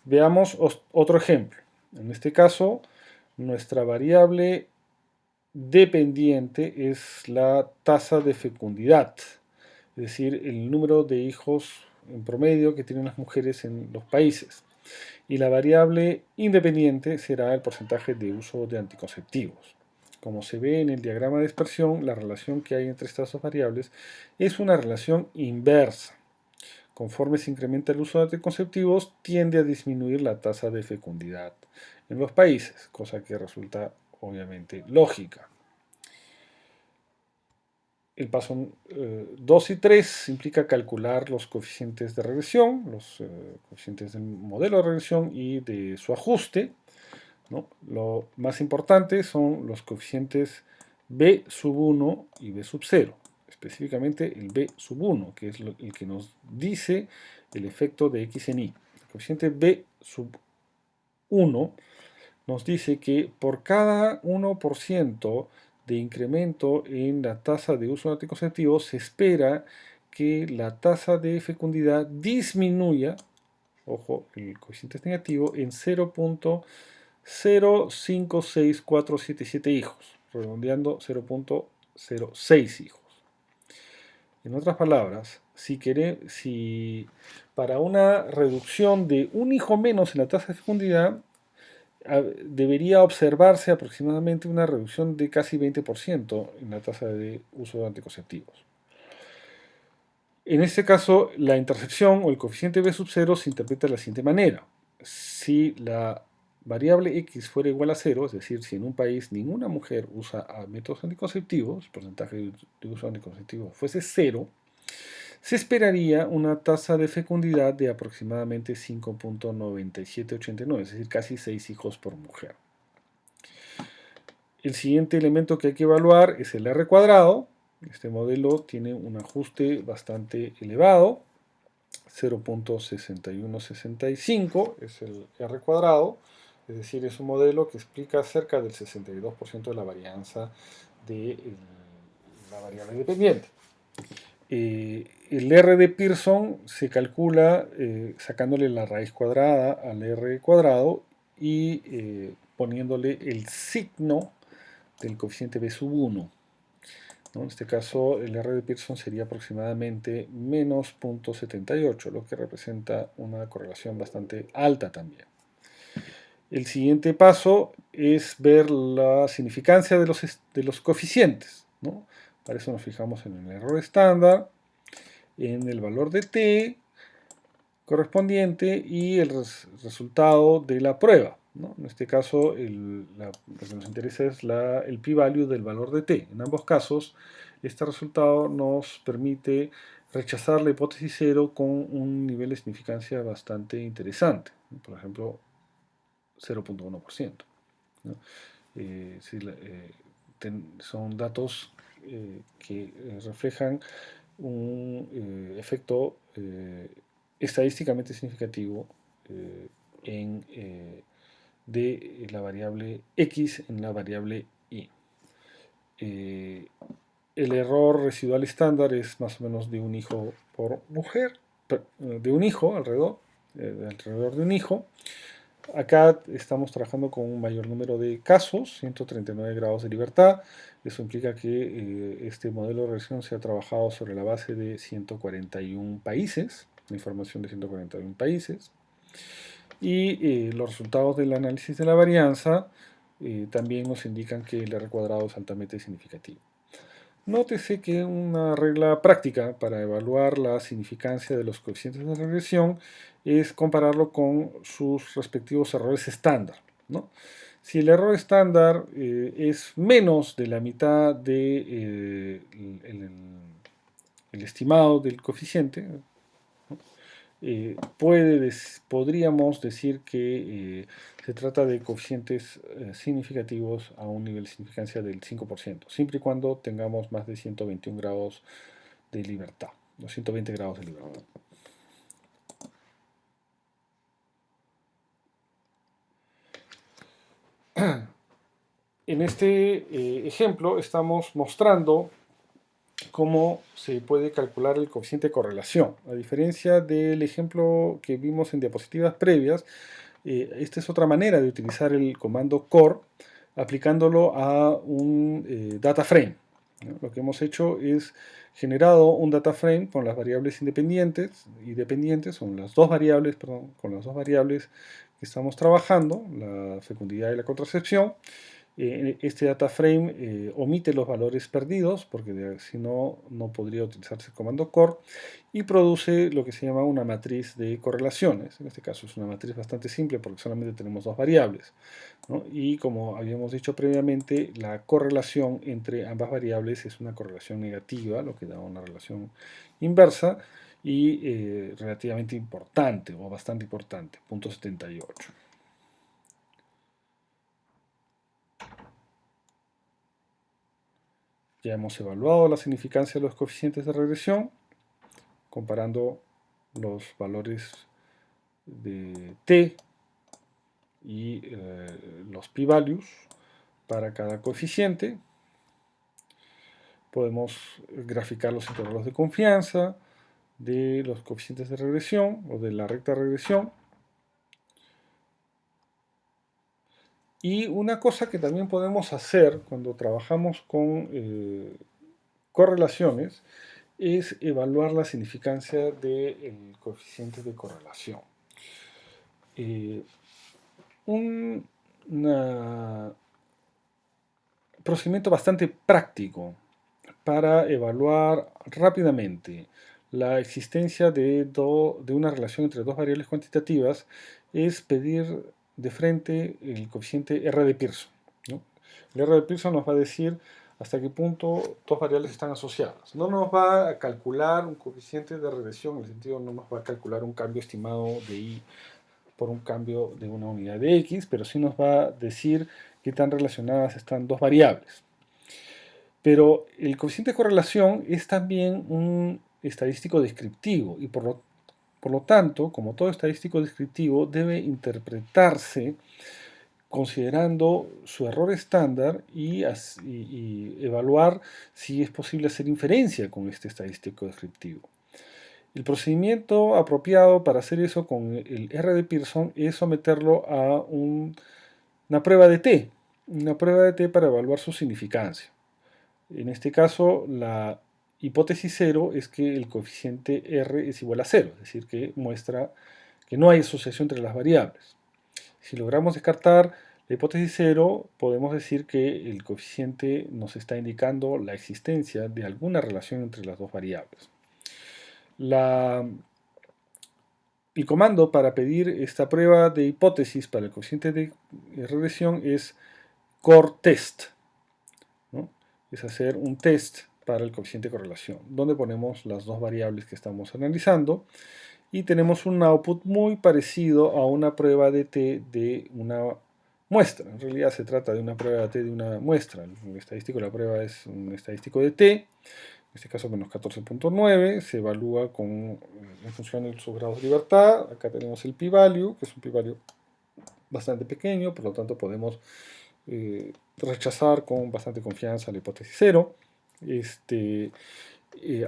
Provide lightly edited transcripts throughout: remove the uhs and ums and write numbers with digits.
Veamos otro ejemplo. En este caso, nuestra variable dependiente es la tasa de fecundidad, es decir, el número de hijos en promedio que tienen las mujeres en los países. Y la variable independiente será el porcentaje de uso de anticonceptivos. Como se ve en el diagrama de dispersión, la relación que hay entre estas dos variables es una relación inversa. Conforme se incrementa el uso de anticonceptivos, tiende a disminuir la tasa de fecundidad en los países, cosa que resulta obviamente lógica. El paso 2 y 3 implica calcular los coeficientes de regresión, los coeficientes del modelo de regresión y de su ajuste, ¿no? Lo más importante son los coeficientes B sub 1 y B sub 0, específicamente el B sub 1, que es el que nos dice el efecto de X en Y. El coeficiente B sub 1 nos dice que por cada 1% de incremento en la tasa de uso de anticonceptivos se espera que la tasa de fecundidad disminuya, ojo, el coeficiente es negativo, en 0.056477 hijos, redondeando 0.06 hijos. En otras palabras, si para una reducción de un hijo menos en la tasa de fecundidad, debería observarse aproximadamente una reducción de casi 20% en la tasa de uso de anticonceptivos. En este caso, la intercepción o el coeficiente B sub 0 se interpreta de la siguiente manera. Si la variable X fuera igual a 0, es decir, si en un país ninguna mujer usa métodos anticonceptivos, el porcentaje de uso de anticonceptivos fuese 0, se esperaría una tasa de fecundidad de aproximadamente 5.9789, es decir, casi 6 hijos por mujer. El siguiente elemento que hay que evaluar es el R cuadrado. Este modelo tiene un ajuste bastante elevado, 0.6165 es el R cuadrado, es decir, es un modelo que explica cerca del 62% de la varianza de la variable dependiente. El R de Pearson se calcula sacándole la raíz cuadrada al R cuadrado y poniéndole el signo del coeficiente B sub 1. ¿No? En este caso, el R de Pearson sería aproximadamente menos 0.78, lo que representa una correlación bastante alta también. El siguiente paso es ver la significancia de los coeficientes, ¿no? Para eso nos fijamos en el error estándar, en el valor de t correspondiente y el resultado de la prueba, ¿no? En este caso, lo que nos interesa es el p-value del valor de t. En ambos casos, este resultado nos permite rechazar la hipótesis 0 con un nivel de significancia bastante interesante, ¿no? Por ejemplo, 0.1%. ¿No? Son datos que reflejan un efecto estadísticamente significativo de la variable X en la variable Y. El error residual estándar es más o menos de un hijo por mujer, de un hijo alrededor de un hijo. Acá estamos trabajando con un mayor número de casos, 139 grados de libertad. Eso implica que este modelo de regresión se ha trabajado sobre la base de 141 países, la información de 141 países. Y los resultados del análisis de la varianza también nos indican que el R cuadrado es altamente significativo. Nótese que una regla práctica para evaluar la significancia de los coeficientes de regresión es compararlo con sus respectivos errores estándar, ¿no? Si el error estándar es menos de la mitad de, el estimado del coeficiente, ¿no? Podríamos decir que se trata de coeficientes significativos a un nivel de significancia del 5%, siempre y cuando tengamos más de 121 grados de libertad, o 120 grados de libertad. En este ejemplo estamos mostrando cómo se puede calcular el coeficiente de correlación. A diferencia del ejemplo que vimos en diapositivas previas, esta es otra manera de utilizar el comando core aplicándolo a un data frame, ¿no? Lo que hemos hecho es generado un data frame con las variables independientes y dependientes, con las dos variables, perdón, con las dos variables que estamos trabajando, la fecundidad y la contracepción. Este data frame omite los valores perdidos, porque si no, no podría utilizarse el comando core, y produce lo que se llama una matriz de correlaciones. En este caso es una matriz bastante simple porque solamente tenemos dos variables, ¿no? Y como habíamos dicho previamente, la correlación entre ambas variables es una correlación negativa, lo que da una relación inversa y relativamente importante o bastante importante, 0.78. Ya hemos evaluado la significancia de los coeficientes de regresión, comparando los valores de t y los p-values para cada coeficiente. Podemos graficar los intervalos de confianza de los coeficientes de regresión o de la recta regresión. Y una cosa que también podemos hacer cuando trabajamos con correlaciones es evaluar la significancia del coeficiente de correlación. Un procedimiento bastante práctico para evaluar rápidamente la existencia de una relación entre dos variables cuantitativas es pedir de frente el coeficiente R de Pearson, ¿no? El R de Pearson nos va a decir hasta qué punto dos variables están asociadas. No nos va a calcular un coeficiente de regresión, en el sentido no nos va a calcular un cambio estimado de y por un cambio de una unidad de x, pero sí nos va a decir qué tan relacionadas están dos variables. Pero el coeficiente de correlación es también un estadístico descriptivo y por lo tanto, como todo estadístico descriptivo, debe interpretarse considerando su error estándar y evaluar si es posible hacer inferencia con este estadístico descriptivo. El procedimiento apropiado para hacer eso con el R de Pearson es someterlo a una prueba de T, para evaluar su significancia. En este caso, la hipótesis 0 es que el coeficiente R es igual a 0, es decir, que muestra que no hay asociación entre las variables. Si logramos descartar la hipótesis 0, podemos decir que el coeficiente nos está indicando la existencia de alguna relación entre las dos variables. El comando para pedir esta prueba de hipótesis para el coeficiente de regresión es core test, ¿no? Es hacer un test para el coeficiente de correlación, donde ponemos las dos variables que estamos analizando y tenemos un output muy parecido a una prueba de T de una muestra. En realidad se trata de una prueba de T de una muestra. El estadístico de la prueba es un estadístico de T, en este caso menos 14.9, se evalúa en función de sus grados de libertad. Acá tenemos el p-value, que es un p-value bastante pequeño, por lo tanto podemos rechazar con bastante confianza la hipótesis 0.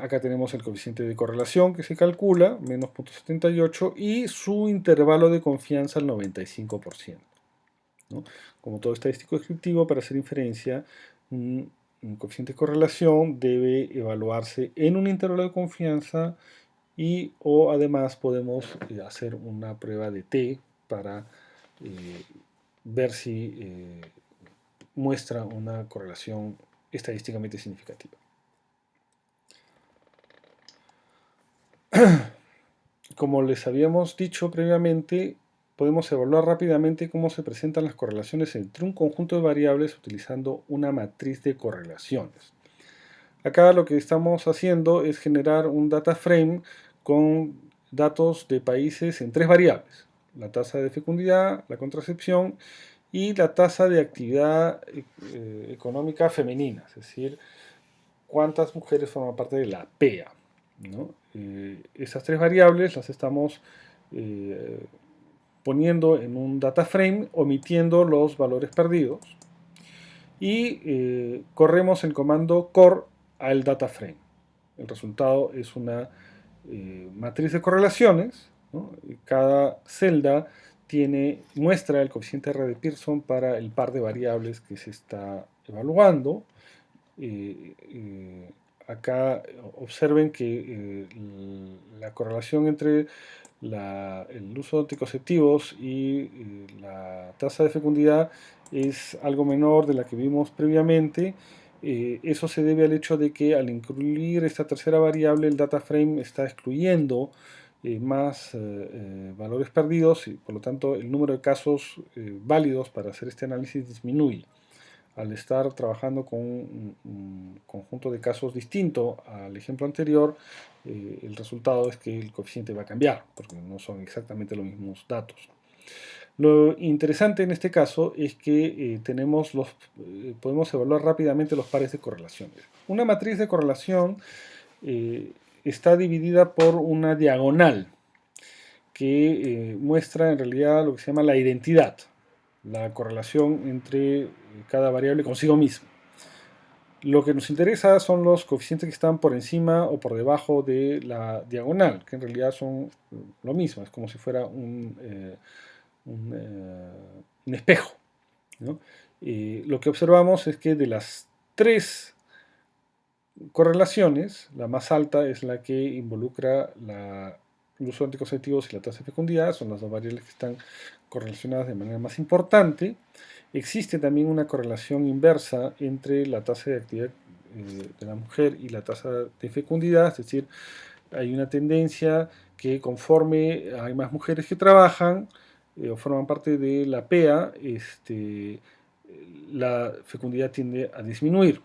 Acá tenemos el coeficiente de correlación que se calcula, menos 0.78, y su intervalo de confianza al 95%, ¿no? Como todo estadístico descriptivo, para hacer inferencia, un coeficiente de correlación debe evaluarse en un intervalo de confianza o además podemos hacer una prueba de T para ver si muestra una correlación estadísticamente significativa. Como les habíamos dicho previamente, podemos evaluar rápidamente cómo se presentan las correlaciones entre un conjunto de variables utilizando una matriz de correlaciones. Acá lo que estamos haciendo es generar un data frame con datos de países en tres variables: la tasa de fecundidad, la contracepción y la tasa de actividad económica femenina, es decir, cuántas mujeres forman parte de la PEA, ¿no? Esas tres variables las estamos poniendo en un data frame, omitiendo los valores perdidos, y corremos el comando core al data frame. El resultado es una matriz de correlaciones, ¿no? Cada celda muestra el coeficiente R de Pearson para el par de variables que se está evaluando. Acá observen que la correlación entre el uso de anticonceptivos y la tasa de fecundidad es algo menor de la que vimos previamente. Eso se debe al hecho de que al incluir esta tercera variable, el data frame está excluyendo más valores perdidos y por lo tanto el número de casos válidos para hacer este análisis disminuye. Al estar trabajando con un conjunto de casos distinto al ejemplo anterior, el resultado es que el coeficiente va a cambiar, porque no son exactamente los mismos datos. Lo interesante en este caso es que podemos evaluar rápidamente los pares de correlaciones. Una matriz de correlación está dividida por una diagonal que muestra en realidad lo que se llama la identidad, la correlación entre cada variable consigo misma. Lo que nos interesa son los coeficientes que están por encima o por debajo de la diagonal, que en realidad son lo mismo, es como si fuera un espejo, ¿no? Lo que observamos es que de las tres correlaciones, la más alta es la que involucra el uso de anticonceptivos y la tasa de fecundidad, son las dos variables que están correlacionadas de manera más importante. Existe también una correlación inversa entre la tasa de actividad de la mujer y la tasa de fecundidad, es decir, hay una tendencia que conforme hay más mujeres que trabajan o forman parte de la PEA, la fecundidad tiende a disminuir.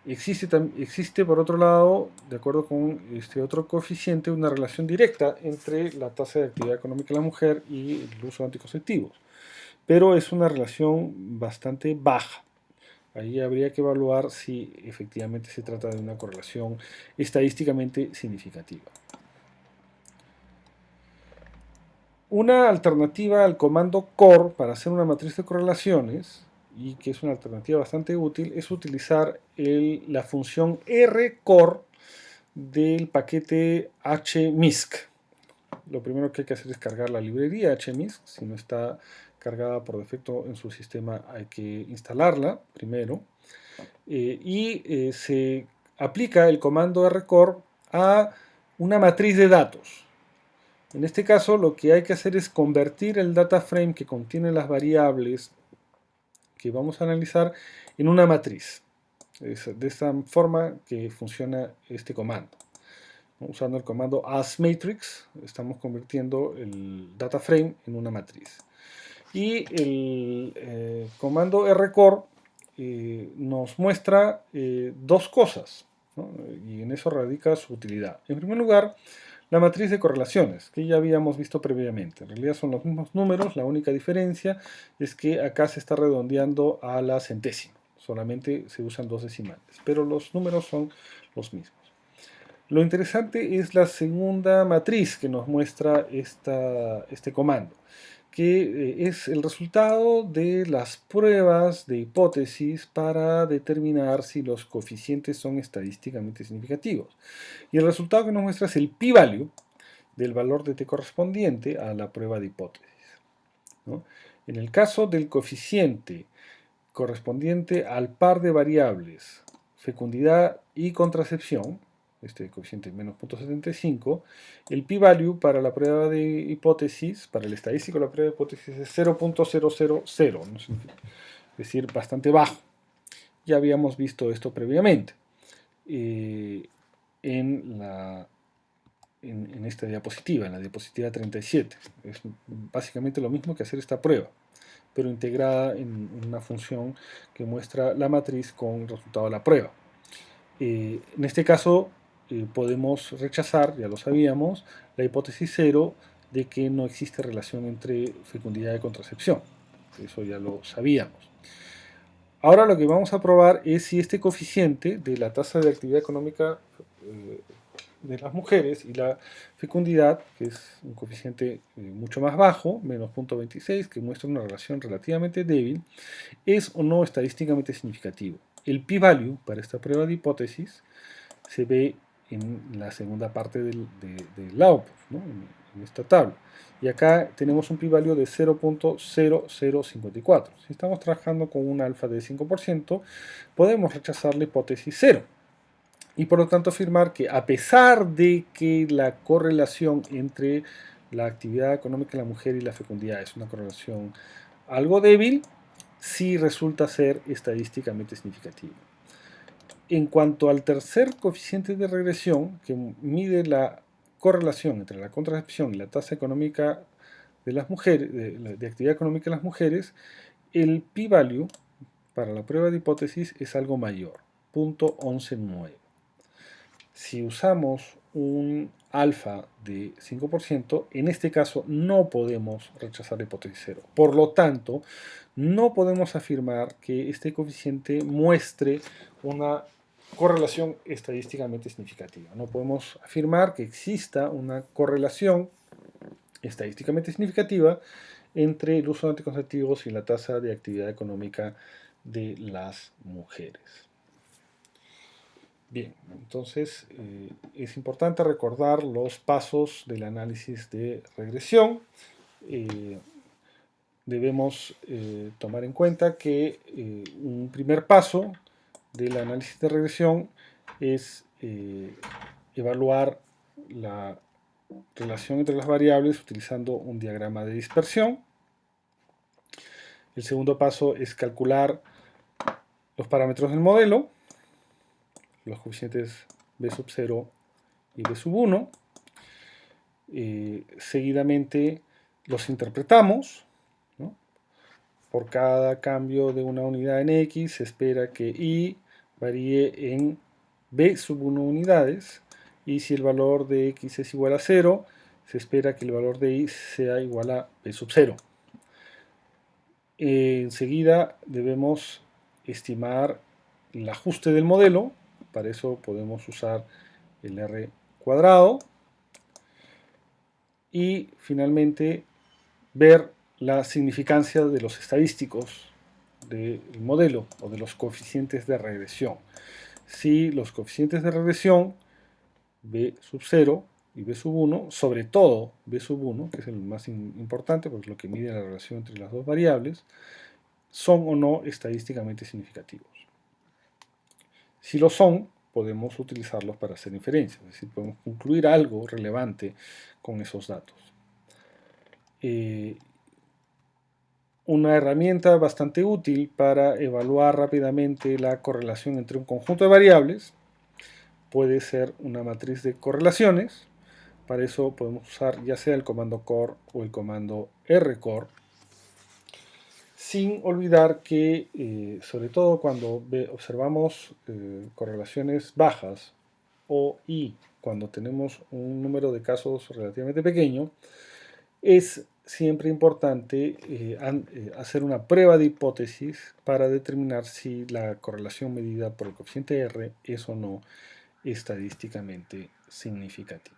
Existe, por otro lado, de acuerdo con este otro coeficiente, una relación directa entre la tasa de actividad económica de la mujer y el uso de anticonceptivos, pero es una relación bastante baja. Ahí habría que evaluar si efectivamente se trata de una correlación estadísticamente significativa. Una alternativa al comando core para hacer una matriz de correlaciones, y que es una alternativa bastante útil, es utilizar la función rcore del paquete hmisc. Lo primero que hay que hacer es cargar la librería hmisc. Si no está cargada por defecto en su sistema, hay que instalarla primero. Se aplica el comando rcore a una matriz de datos. En este caso, lo que hay que hacer es convertir el data frame que contiene las variables que vamos a analizar en una matriz. Es de esta forma que funciona este comando. Usando el comando asMatrix, estamos convirtiendo el data frame en una matriz. Y el comando rcore nos muestra dos cosas, ¿no? Y en eso radica su utilidad. En primer lugar, la matriz de correlaciones, que ya habíamos visto previamente. En realidad son los mismos números, la única diferencia es que acá se está redondeando a la centésima. Solamente se usan dos decimales, pero los números son los mismos. Lo interesante es la segunda matriz que nos muestra este comando, que es el resultado de las pruebas de hipótesis para determinar si los coeficientes son estadísticamente significativos. Y el resultado que nos muestra es el p-value del valor de t correspondiente a la prueba de hipótesis, ¿no? En el caso del coeficiente correspondiente al par de variables fecundidad y contracepción, este coeficiente menos 0.75, el p-value para la prueba de hipótesis, para el estadístico de la prueba de hipótesis es 0.000, ¿no? Es decir, bastante bajo. Ya habíamos visto esto previamente en esta diapositiva, en la diapositiva 37. Es básicamente lo mismo que hacer esta prueba, pero integrada en una función que muestra la matriz con el resultado de la prueba. En este caso podemos rechazar, ya lo sabíamos, la hipótesis 0 de que no existe relación entre fecundidad y contracepción. Eso ya lo sabíamos. Ahora lo que vamos a probar es si este coeficiente de la tasa de actividad económica de las mujeres y la fecundidad, que es un coeficiente mucho más bajo, menos 0.26, que muestra una relación relativamente débil, es o no estadísticamente significativo. El p-value para esta prueba de hipótesis se ve en la segunda parte del output, ¿no? en esta tabla. Y acá tenemos un p-value de 0.0054. Si estamos trabajando con un alfa de 5%, podemos rechazar la hipótesis 0. Y por lo tanto afirmar que a pesar de que la correlación entre la actividad económica de la mujer y la fecundidad es una correlación algo débil, sí resulta ser estadísticamente significativa. En cuanto al tercer coeficiente de regresión, que mide la correlación entre la contracepción y la tasa económica de las mujeres, de actividad económica de las mujeres, el p-value para la prueba de hipótesis es algo mayor, 0.119. Si usamos un alfa de 5%, en este caso no podemos rechazar la hipótesis 0. Por lo tanto, no podemos afirmar que este coeficiente muestre una correlación estadísticamente significativa. No podemos afirmar que exista una correlación estadísticamente significativa entre el uso de anticonceptivos y la tasa de actividad económica de las mujeres. Bien, entonces es importante recordar los pasos del análisis de regresión. Debemos tomar en cuenta que un primer paso del análisis de regresión es evaluar la relación entre las variables utilizando un diagrama de dispersión. El segundo paso es calcular los parámetros del modelo, los coeficientes b sub 0 y b sub 1. Seguidamente los interpretamos, ¿no? Por cada cambio de una unidad en x se espera que y varíe en b sub 1 unidades, y si el valor de x es igual a 0, se espera que el valor de y sea igual a b sub 0. Enseguida debemos estimar el ajuste del modelo. Para eso podemos usar el R cuadrado. Y finalmente ver la significancia de los estadísticos del modelo o de los coeficientes de regresión. Si los coeficientes de regresión b sub 0 y b sub 1, sobre todo b sub 1, que es el más importante porque es lo que mide la relación entre las dos variables, son o no estadísticamente significativos. Si lo son, podemos utilizarlos para hacer inferencias, es decir, podemos concluir algo relevante con esos datos. Una herramienta bastante útil para evaluar rápidamente la correlación entre un conjunto de variables puede ser una matriz de correlaciones. Para eso podemos usar ya sea el comando core o el comando rcore, sin olvidar que, sobre todo cuando observamos correlaciones bajas y cuando tenemos un número de casos relativamente pequeño, es siempre importante hacer una prueba de hipótesis para determinar si la correlación medida por el coeficiente R es o no estadísticamente significativa.